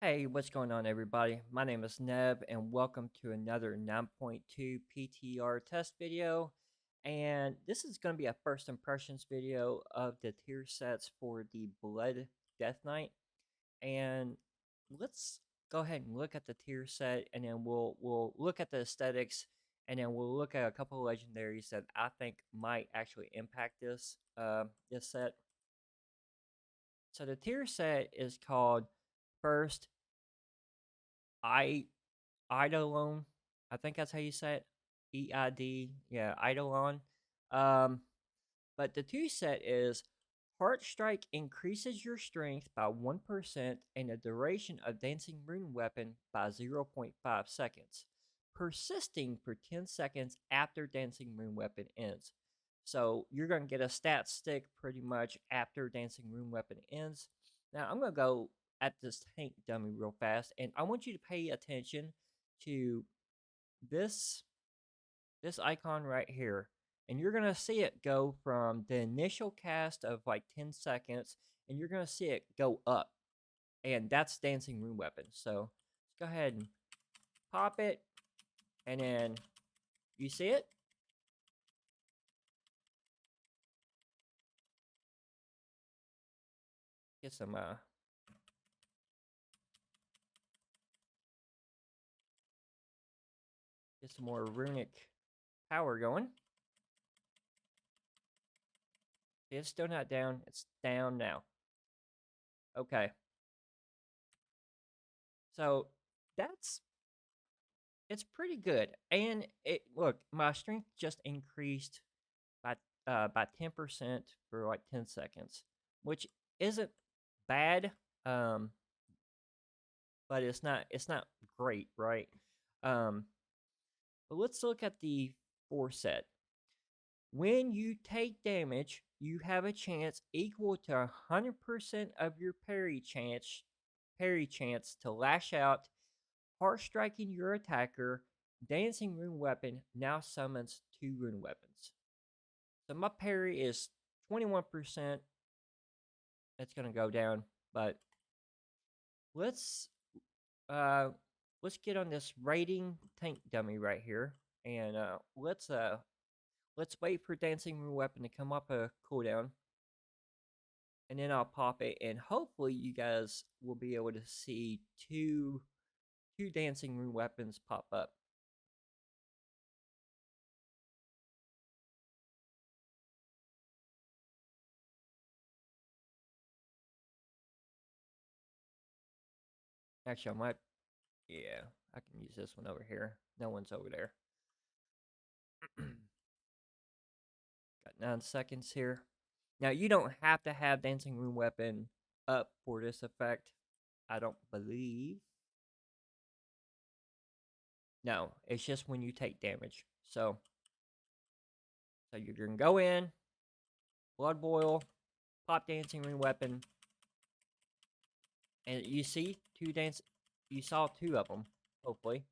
Hey, what's going on, everybody? My name is Neb, and welcome to another 9.2 PTR test video. And this is going to be a first impressions video of the tier sets for the Blood Death Knight. And let's go ahead and look at the tier set, and then we'll look at the aesthetics, and then we'll look at a couple of legendaries that I think might actually impact this set. So the tier set is called First I Eidolon. I think that's how you say it. EID. Yeah, Eidolon. Um, but the two set is Heart Strike increases your strength by 1% and the duration of Dancing Rune Weapon by 0.5 seconds, persisting for 10 seconds after Dancing Rune Weapon ends. So you're going to get a stat stick pretty much after Dancing Rune Weapon ends. Now I'm going to go at this tank dummy real fast, and I want you to pay attention to this this icon right here, and you're gonna see it go from the initial cast of like 10 seconds, and you're gonna see it go up, and that's Dancing Rune Weapon. So let's go ahead and pop it, and then you see it. Get some more runic power going. It's still not down. It's down now. Okay. So that's it's pretty good. And it look, my strength just increased by 10% for like 10 seconds, which isn't bad. Um but it's not great, right? Um but let's look at the 4 set. When you take damage, you have a chance equal to 100% of your parry chance to lash out, heart striking your attacker. Dancing Rune Weapon now summons 2 rune weapons. So my parry is 21%. It's gonna go down, but let's uh let's get on this raiding tank dummy right here, and let's wait for Dancing Rune Weapon to come up a cooldown, and then I'll pop it, and hopefully you guys will be able to see two Dancing Rune Weapons pop up. Actually, I might, yeah, I can use this one over here. No one's over there. Got 9 seconds here. Now, you don't have to have Dancing Rune Weapon up for this effect, I don't believe. No, it's just when you take damage. So you're going to go in, Blood Boil, pop Dancing Rune Weapon, and you see you saw 2 of them, hopefully.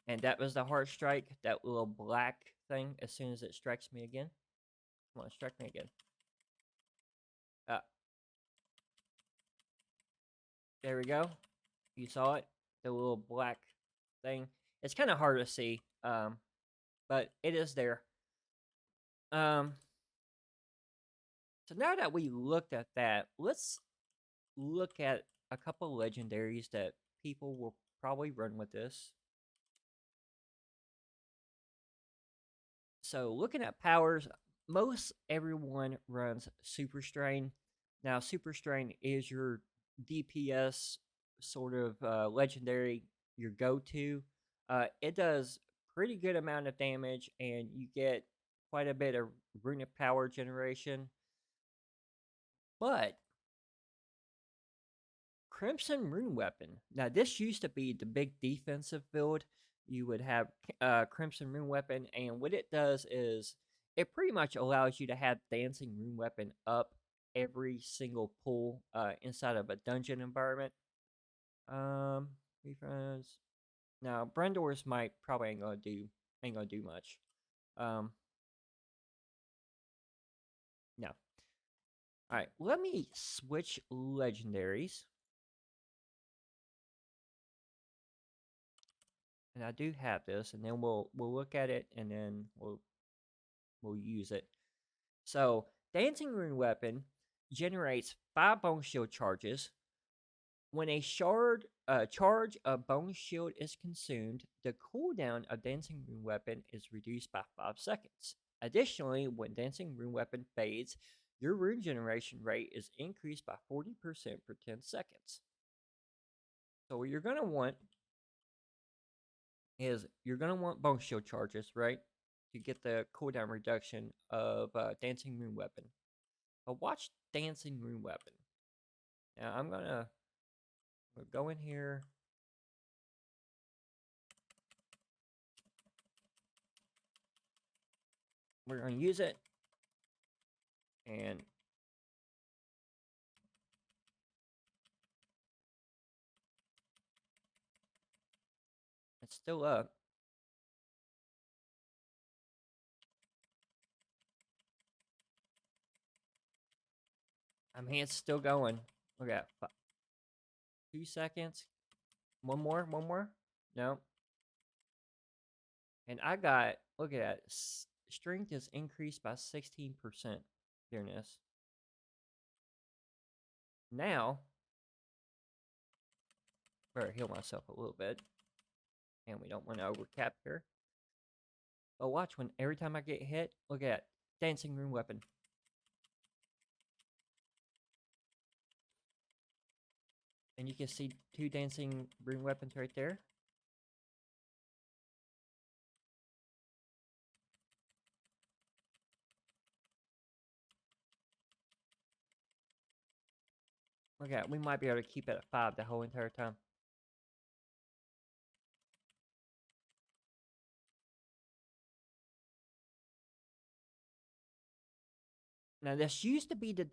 And that was the Heart Strike, that little black thing, as soon as it strikes me again. Come on, strike me again. There we go. You saw it, the little black thing. It's kind of hard to see, but it is there. So now that we looked at that, let's look at a couple legendaries that people will probably run with this. So looking at powers, most everyone runs Super Strain. Now, Super Strain is your DPS sort of legendary, your go-to. It does pretty good amount of damage, and you get quite a bit of runic power generation. But Crimson Rune Weapon. Now, this used to be the big defensive build. You would have Crimson Rune Weapon, and what it does is it pretty much allows you to have Dancing Rune Weapon up every single pull inside of a dungeon environment. Refriends. Now, Brendors might probably ain't gonna do much. No. All right, let me switch legendaries. And I do have this, and then we'll look at it, and then we'll use it. So, Dancing Rune Weapon generates 5 Bone Shield charges. When a charge of Bone Shield is consumed, the cooldown of Dancing Rune Weapon is reduced by 5 seconds. Additionally, when Dancing Rune Weapon fades, your rune generation rate is increased by 40% for 10 seconds. So what you're going to want is you're going to want Bone Shield charges, right? To get the cooldown reduction of Dancing Rune Weapon. But watch Dancing Rune Weapon. Now I'm going to go in here. We're going to use it. And it's still up. I mean, it's still going. Look at 2 seconds. One more. No. And I got, look at that. Strength is increased by 16% during this. Now, better heal myself a little bit. And we don't want to overcap here. But watch, when every time I get hit, look at Dancing Rune Weapon. And you can see 2 Dancing Rune Weapons right there. Look at, we might be able to keep it at 5 the whole entire time. Now this used to be the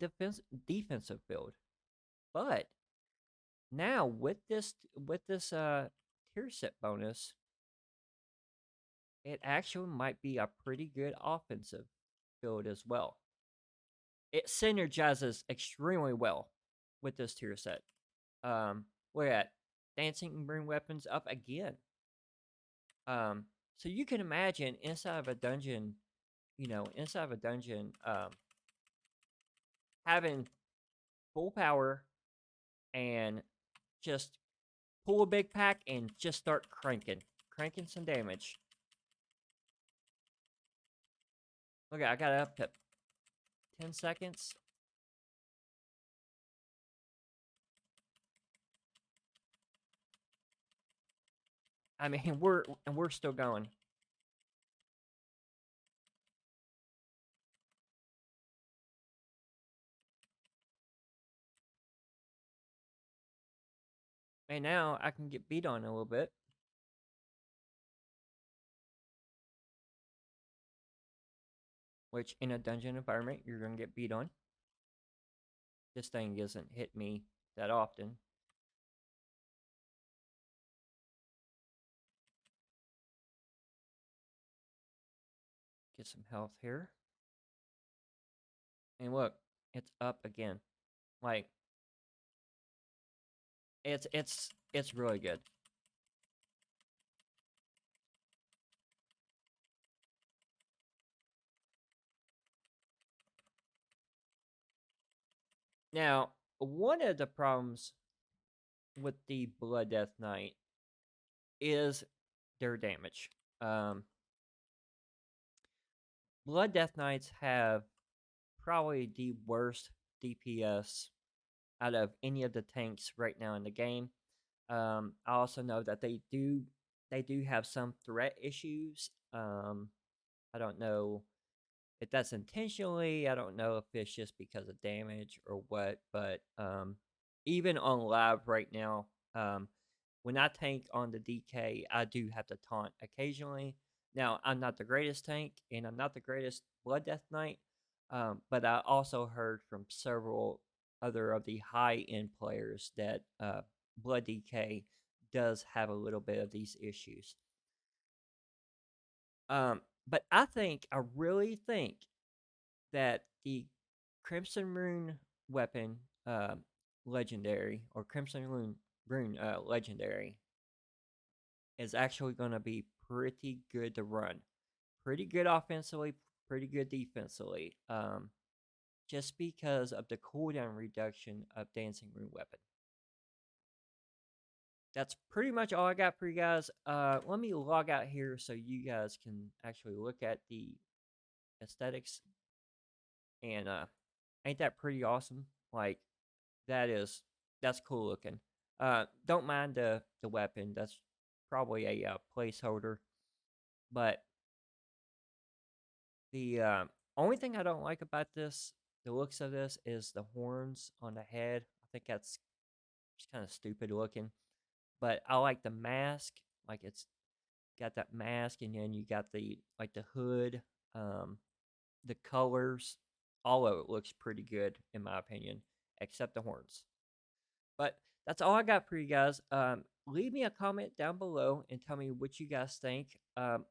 defensive build, but now with this tier set bonus, it actually might be a pretty good offensive build as well. It synergizes extremely well with this tier set. Look at Dancing Rune Weapons up again. So you can imagine inside of a dungeon, having full power and just pull a big pack and just start cranking some damage. Okay, I got it up to 10 seconds. I mean, we're still going. And now I can get beat on a little bit. Which in a dungeon environment, you're going to get beat on. This thing doesn't hit me that often. Get some health here. And look, it's up again. Like, it's really good. Now, one of the problems with the Blood Death Knight is their damage. Blood Death Knights have probably the worst DPS out of any of the tanks right now in the game. I also know that they do have some threat issues. I don't know if that's intentionally. I don't know if it's just because of damage or what. But even on live right now, when I tank on the DK, I do have to taunt occasionally. Now, I'm not the greatest tank, and I'm not the greatest Blood Death Knight, but I also heard from several other of the high-end players that Blood DK does have a little bit of these issues. But I really think that the Crimson Rune Weapon legendary, or Crimson Rune legendary, is actually going to be pretty good to run. Pretty good offensively, pretty good defensively. Just because of the cooldown reduction of Dancing Rune Weapon. That's pretty much all I got for you guys. Let me log out here so you guys can actually look at the aesthetics. And ain't that pretty awesome? Like, that's cool looking. Don't mind the weapon. That's probably a placeholder. But the only thing I don't like about this, the looks of this, is the horns on the head. I think that's just kind of stupid looking. But I like the mask. Like, it's got that mask, and then you got the hood, um, the colors. All of it looks pretty good in my opinion, except the horns. But that's all I got for you guys. Leave me a comment down below and tell me what you guys think.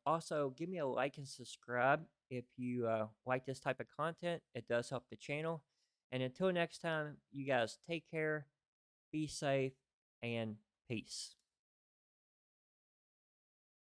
Also, give me a like and subscribe if you like this type of content. It does help the channel. And until next time, you guys take care, be safe, and peace.